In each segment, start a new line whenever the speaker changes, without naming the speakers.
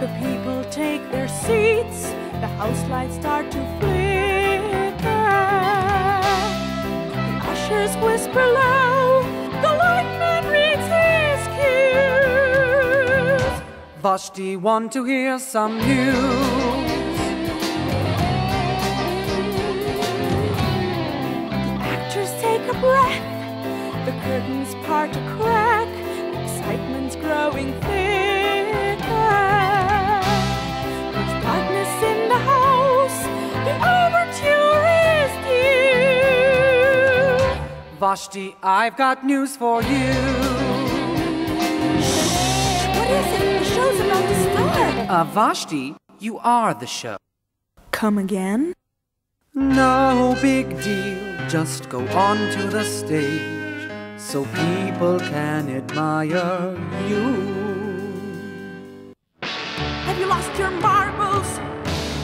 The people take their seats, the house lights start to flicker. The ushers whisper low, the lineman reads his cues.
Vashti, want to hear some news?
The actors take a breath, the curtains part a crack, the excitement's growing thicker. There's darkness in the house, the overture is due.
Vashti, I've got news for you.
What is it? The show's about to start.
Vashti, you are the show.
Come again?
No big deal, just go on to the stage so people can admire you.
Have you lost your marbles?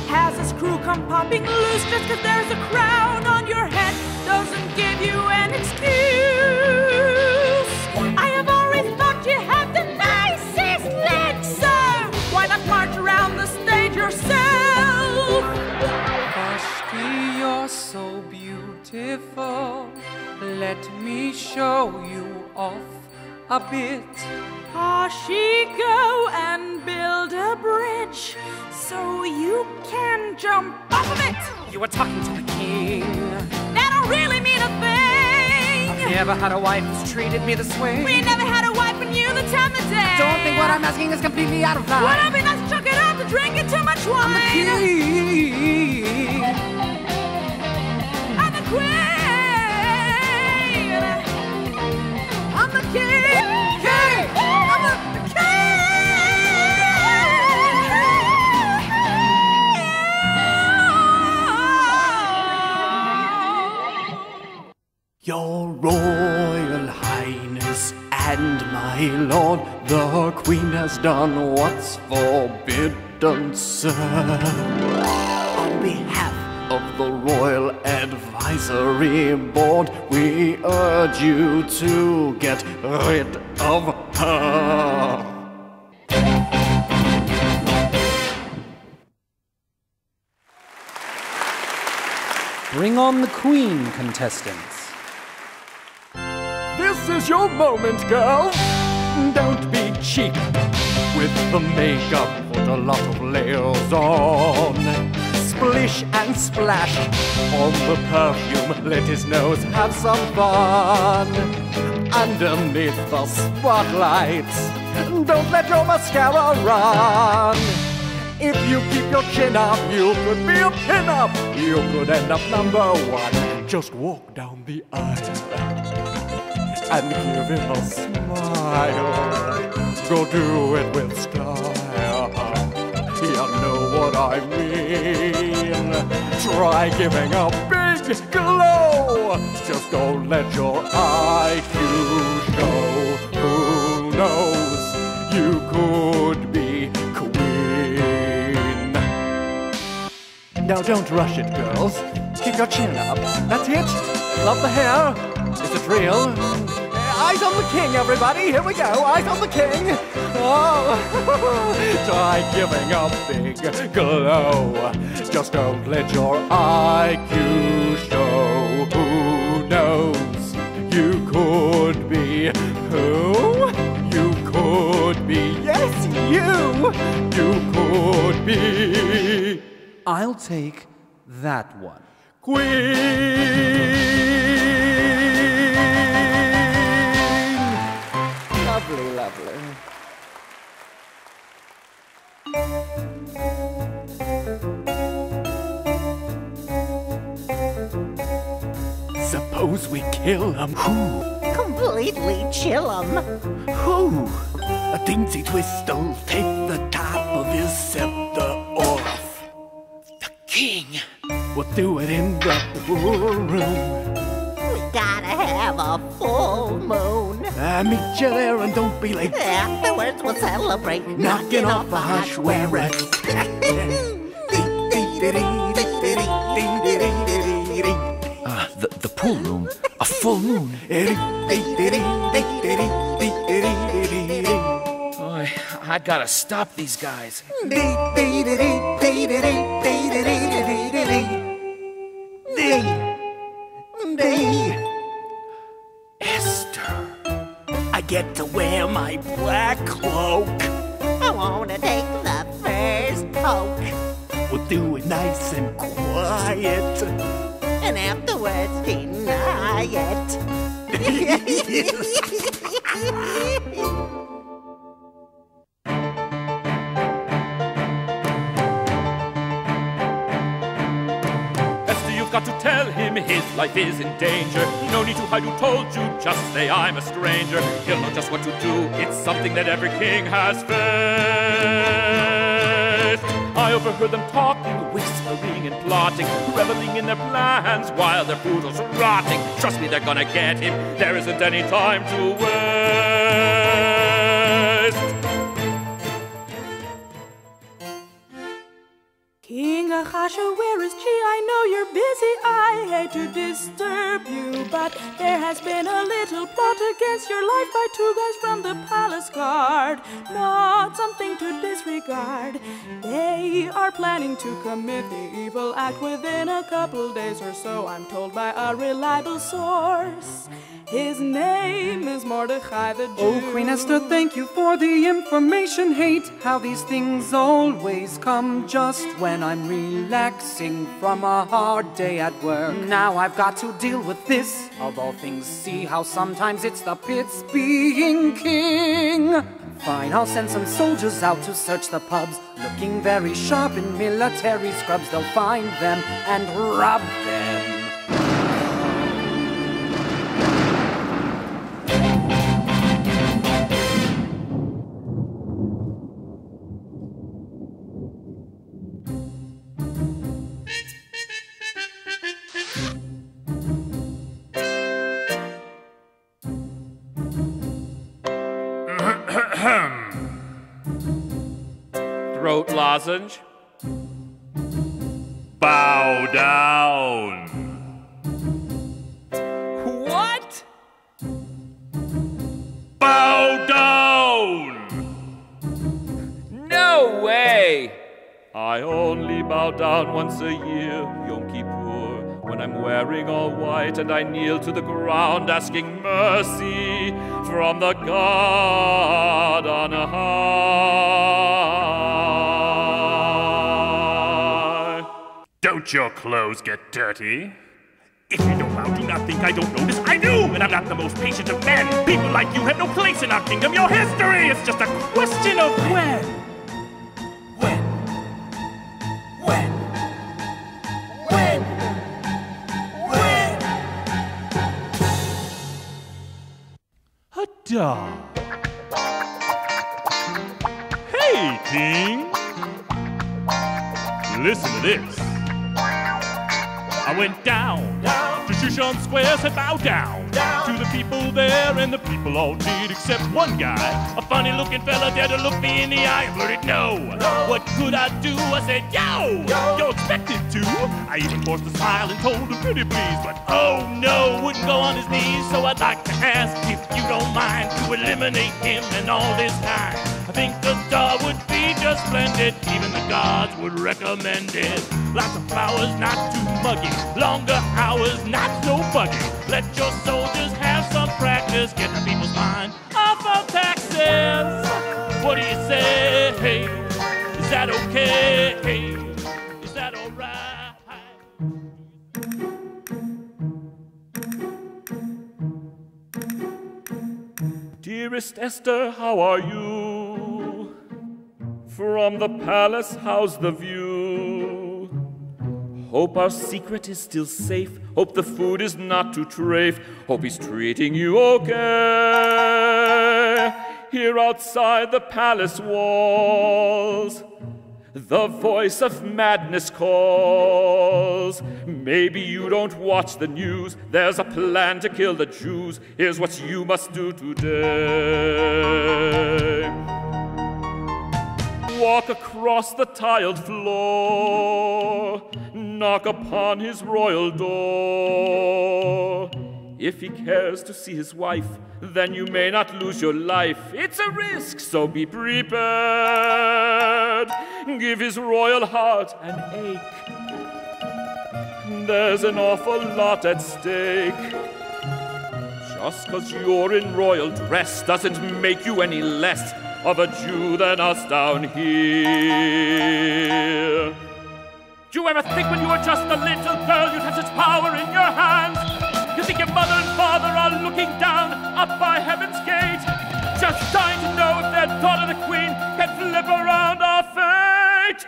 Has a screw come popping loose just 'cause there's a crown on your head? Doesn't give you an excuse. I have always thought you had the nicest legs, sir. Why not march around the stage yourself?
Vashti, you're so beautiful. Let me show you off a bit.
She go and build a bridge so you can jump off of it.
You were talking to the king.
That don't really mean a thing.
I've never had a wife who's treated me this way.
We never had a wife and you the time of day.
Don't think what I'm asking is completely out of line.
Would I be nice to chuck it up to drinking too much wine?
I'm the king.
I'm the queen. I'm the king.
King!
I'm the
Your Royal Highness and my Lord, the Queen has done what's forbidden, sir. On behalf of the Royal Advisory Board, we urge you to get rid of her.
Bring on the Queen, contestants.
This is your moment, girl. Don't be cheap. With the makeup, put a lot of layers on. Splish and splash on the perfume. Let his nose have some fun. Underneath the spotlights, don't let your mascara run. If you keep your chin up, you could be a pin-up. You could end up #1. Just walk down the aisle and give him a smile. Go do it with style. You know what I mean. Try giving a big glow. Just don't let your IQ show. Who knows? You could be queen. Now don't rush it, girls. Keep your chin up. That's it. Love the hair. Is it real? Eyes on the king, everybody. Here we go. Eyes on the king. Oh, try giving a big glow. Just don't let your IQ show. Who knows? You could be who? You could be, yes, you. You could be.
I'll take that one.
Queen! Lovely, lovely. Suppose we kill him. Who?
Completely chill 'em.
Who? A dainty twist'll take the top of his scepter off. The king. We'll do it in the pool room.
We gotta have a full moon.
Meet you there and don't be late.
Afterwards we'll celebrate.
Knocking off the hush where it's.
The pool room, a full moon. I gotta stop these guys. Esther, I get to wear my black cloak.
I wanna take the first poke,
We'll do it nice and quiet.
and afterwards deny it.
Esther, you've got to tell him his life is in danger. No need to hide who told you, just say I'm a stranger. He'll know just what to do, it's something that every king has faced. I overheard them talking, whispering and plotting, reveling in their plans while their food was rotting. Trust me, they're gonna get him, there isn't any time to waste.
King Ahasuerus, gee, I know you're busy. I hate to disturb you, but there has been a little plot against your life by two guys from the palace guard. Not something to disregard. They are planning to commit the evil act within a couple days or so, I'm told by a reliable source. His name is Mordecai the Jew.
Oh, Queen Esther, thank you for the information. Hate how these things always come just when I'm relaxing from a hard day at work. Now I've got to deal with this. Of all things, see how sometimes it's the pits being king. Fine, I'll send some soldiers out to search the pubs. Looking very sharp in military scrubs, they'll find them and rob them.
Throat lozenge. Bow down.
What?
Bow down!
No way!
I only bow down once a year, Yom Kippur, when I'm wearing all white and I kneel to the ground asking mercy from the God on high. Don't your clothes get dirty? If you don't bow, do not think I don't notice. I do, and I'm not the most patient of men. People like you have no place in our kingdom. Your history is just a question of when. Duh. Hey, King! Listen to this. I went down to Shushan Square, said bow down to the people there, and the people all did except one guy, a funny-looking fella, dared to look me in the eye and blurted no. What could I do? I said, yo, you're expected to. I even forced a smile and told him pretty please, but oh no, wouldn't go on his knees. So I'd like to ask if you don't mind to eliminate him and all this time. I think the star would be just splendid, even the gods would recommend it. Lots of flowers, not too muggy, longer hours, not so buggy. Let your soldiers have some practice, get the people's mind off of taxes. What do you say? Is that okay? Is that alright? Dearest Esther, how are you? From the palace, how's the view? Hope our secret is still safe. Hope the food is not too trafe. Hope he's treating you okay. Here outside the palace walls, the voice of madness calls. Maybe you don't watch the news. There's a plan to kill the Jews. Here's what you must do today. Walk across the tiled floor, knock upon his royal door. If he cares to see his wife, then you may not lose your life. It's a risk, so be prepared. Give his royal heart an ache. There's an awful lot at stake. Just 'cause you're in royal dress doesn't make you any less of a Jew than us down here. Do you ever think when you were just a little girl you'd have such power in your hands? You think your mother and father are looking down up by heaven's gate, just dying to know if their daughter the queen can flip around our fate?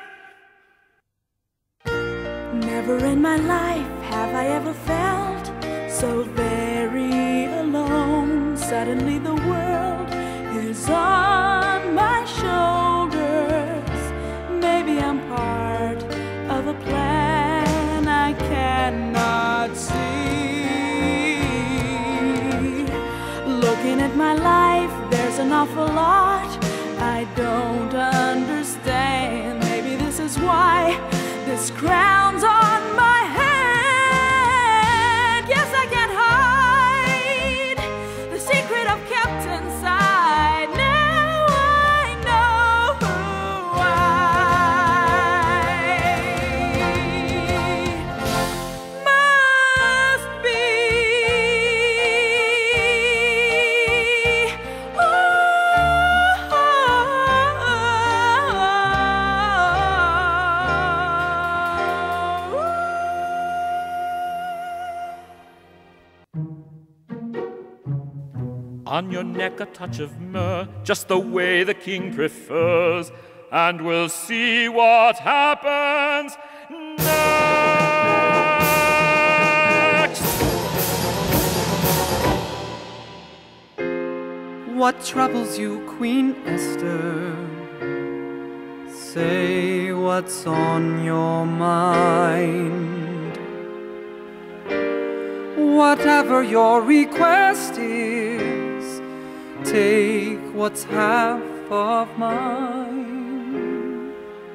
Never in my life have I ever felt so very alone. Suddenly the world is on my shoulders. Maybe I'm part of a plan I cannot see. Looking at my life, there's an awful lot I don't understand. Maybe this is why this crown's on my head. Yes, I can't hide the secret I've kept inside. Now I know who I must be.
On your neck a touch of myrrh, just the way the king prefers, and we'll see what happens next.
What troubles you, Queen Esther? Say what's on your mind. Whatever your request is, take what's half of mine.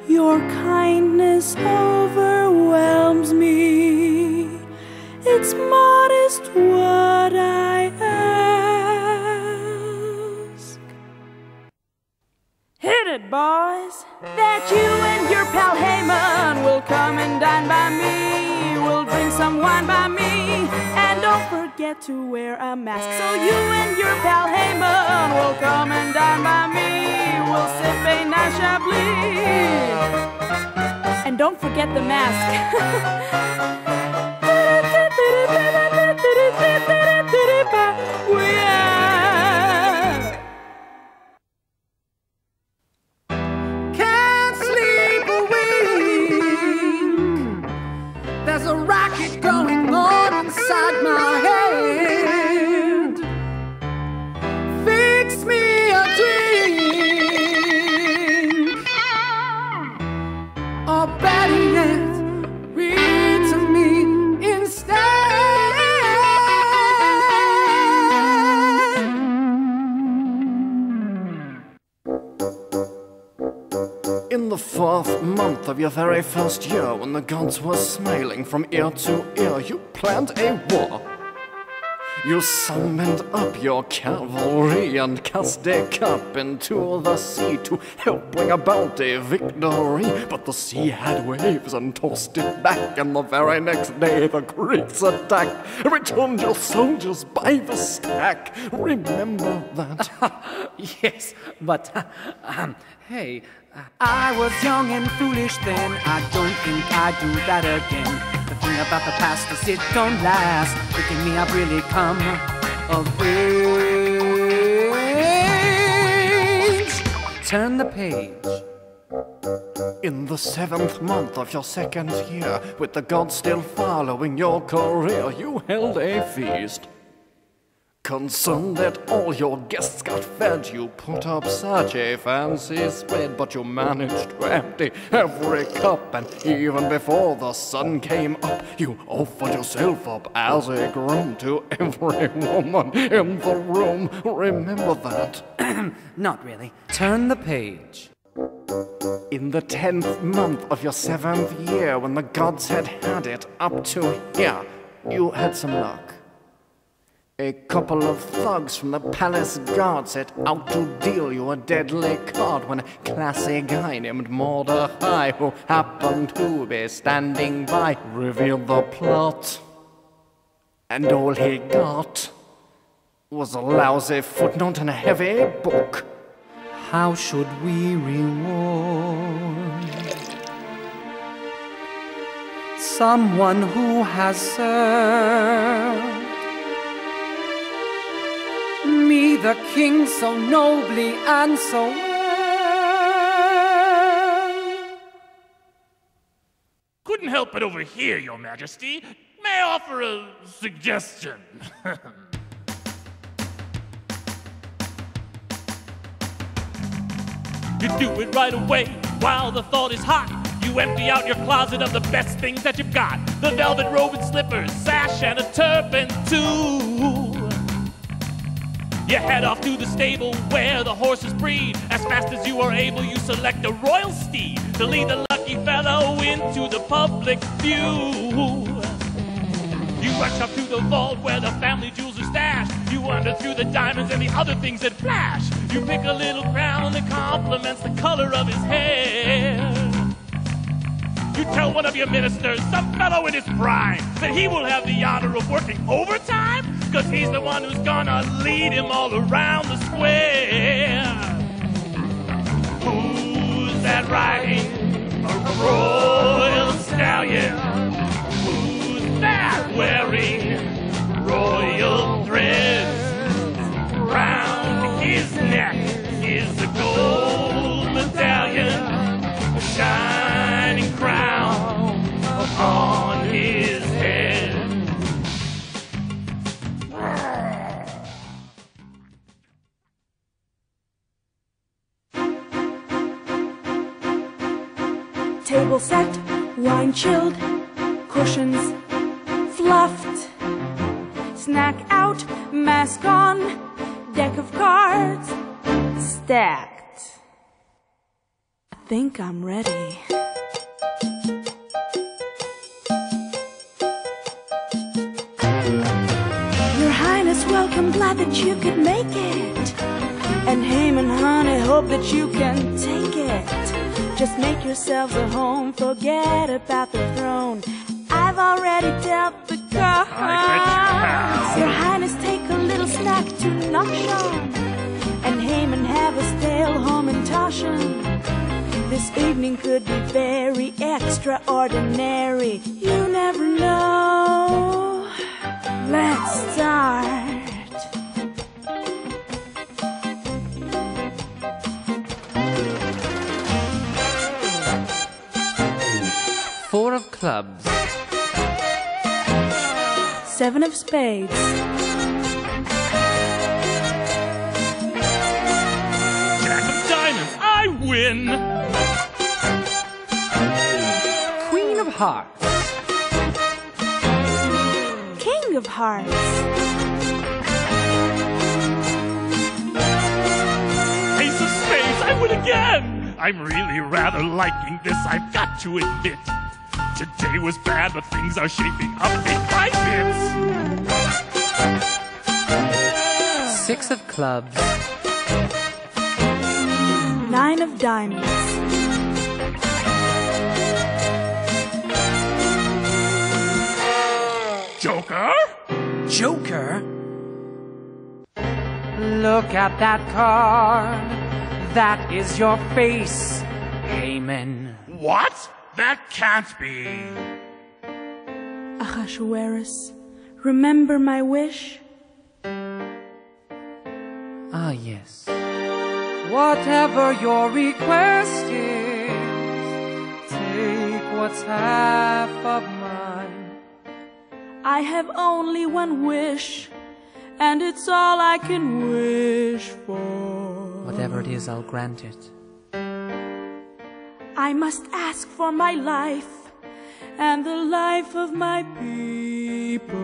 Your kindness overwhelms me. It's modest what I ask. Hit it, boys! That you and your pal Haman will come and dine by me. We'll drink some wine by me. And don't forget to wear a mask. So you and your pal Haman will come and dine by me. We'll sip a nice Chablis. And don't forget the mask.
Can't sleep a wink. There's a racket going on inside my head. Fix me a drink, or better yet, read to me instead.
In the 4th month of your very first year, when the gods were smiling from ear to ear, you planned a war. You summoned up your cavalry and cast a cup into the sea to help bring about a victory. But the sea had waves and tossed it back, and the very next day the Greeks attacked, returned your soldiers by the stack. Remember that?
Yes, but hey, I was young and foolish then. I don't think I'd do that again. The thing about the past is it don't last. Look at me, I've really come of age. Turn the page.
In the 7th month of your 2nd year, with the gods still following your career, you held a feast. Concerned that all your guests got fed, you put up such a fancy spread, but you managed to empty every cup, and even before the sun came up, you offered yourself up as a groom to every woman in the room. Remember that?
Not really. Turn the page.
In the 10th month of your 7th year, when the gods had it up to here, you had some luck. A couple of thugs from the palace guard set out to deal you a deadly card when a classy guy named Mordecai, who happened to be standing by, revealed the plot. And all he got was a lousy footnote and a heavy book.
How should we reward someone who has served me, the king, so nobly and so well?
Couldn't help but overhear, Your Majesty. May I offer a suggestion? You do it right away while the thought is hot. You empty out your closet of the best things that you've got. The velvet robe and slippers, sash and a turban too. You head off to the stable where the horses breed. As fast as you are able, you select a royal steed to lead the lucky fellow into the public view. You rush up to the vault where the family jewels are stashed. You wander through the diamonds and the other things that flash. You pick a little crown that complements the color of his hair. You tell one of your ministers, some fellow in his prime, that he will have the honor of working overtime, cause he's the one who's gonna lead him all around the square. Who's that riding a royal stallion? Who's that wearing royal threads? Round his neck is a gold medallion, a shining crown upon his head.
Table set, wine chilled, cushions fluffed, snack out, mask on, deck of cards stacked. I think I'm ready. Your Highness, welcome, glad that you could make it. And Haman, honey, hope that you can take it. Just make yourselves at home, forget about the throne. I've already dealt the cards. Your Highness, take a little snack to nosh on, and Haman have a stale home in Toshan. This evening could be very extraordinary. You never know. Let's start.
Four of clubs.
Seven of spades.
Jack of diamonds, I win!
Queen of hearts.
King of hearts.
Ace of spades, I win again! I'm really rather liking this, I've got to admit. Today was bad, but things are shaping up bit by bit.
Six of clubs.
Nine of diamonds.
Joker?
Joker? Look at that card. That is your face, Haman.
What? That can't be.
Ahasuerus, remember my wish?
Ah, yes. Whatever your request is, take what's half of mine.
I have only one wish, and it's all I can wish for.
Whatever it is, I'll grant it.
I must ask for my life, and the life of my people.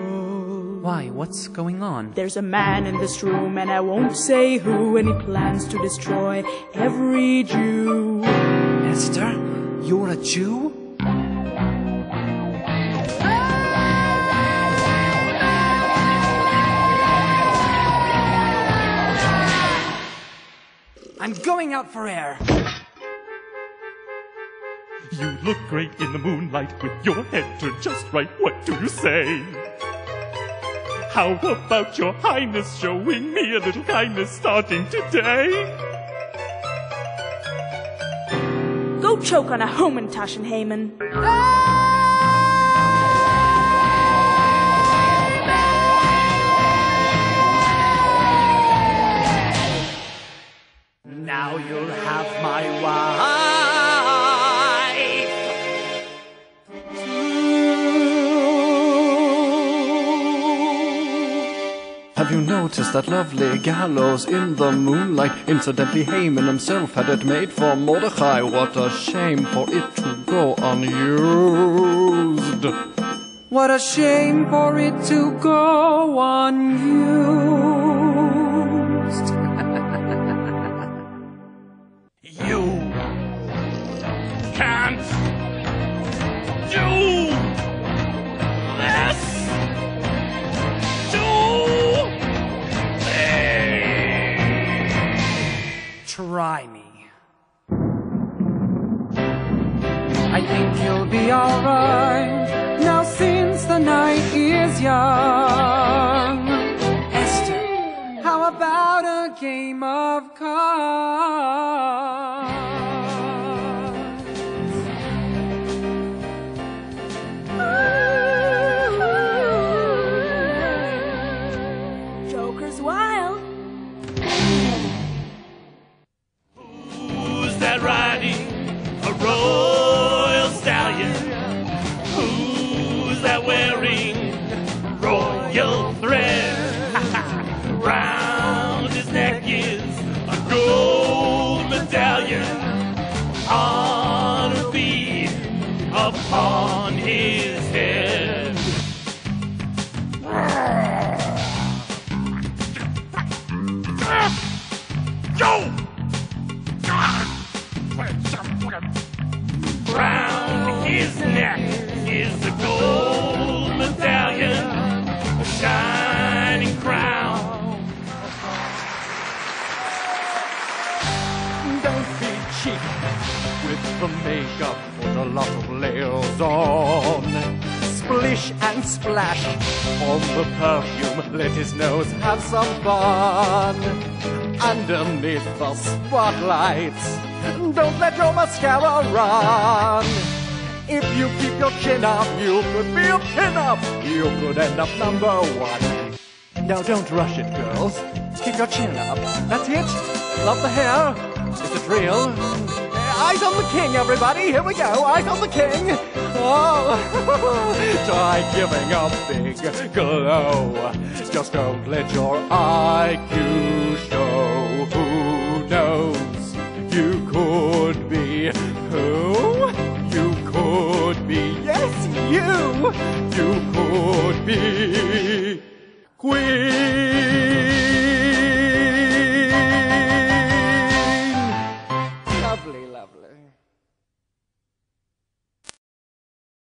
Why? What's going on?
There's a man in this room, and I won't say who, and he plans to destroy every Jew.
Esther, you're a Jew? going out for air.
You look great in the moonlight with your head turned just right. What do you say? How about your highness showing me a little kindness starting today?
Go choke on a Homentashen, Haman.
Now you'll have my wife.
Have you noticed that lovely gallows in the moonlight? Incidentally, Haman himself had it made for Mordecai. What a shame for it to go unused.
What a shame for it to go unused.
You can't do this to me.
Try me. I think you'll be alright now since the night is young. Esther, how about a game of cards?
Joker's wild.
Who's that riding a royal stallion? Who's that wearing royal thread? Round his neck is a gold medallion. Honor be upon his head. Go! Round his neck is the gold medallion, a shining crown.
Don't be cheap with the makeup, put a lot of layers on. Splish and splash on the perfume, let his nose have some fun. Underneath the spotlights, don't let your mascara run. If you keep your chin up, you could be a pin-up. You could end up #1. Now don't rush it, girls. Keep your chin up. That's it. Love the hair. Is it real? Eyes on the king, everybody. Here we go. Eyes on the king. Oh, try giving a big glow. Just don't let your IQ show. Who knows? You could be who? You could be, yes, you could be Queen.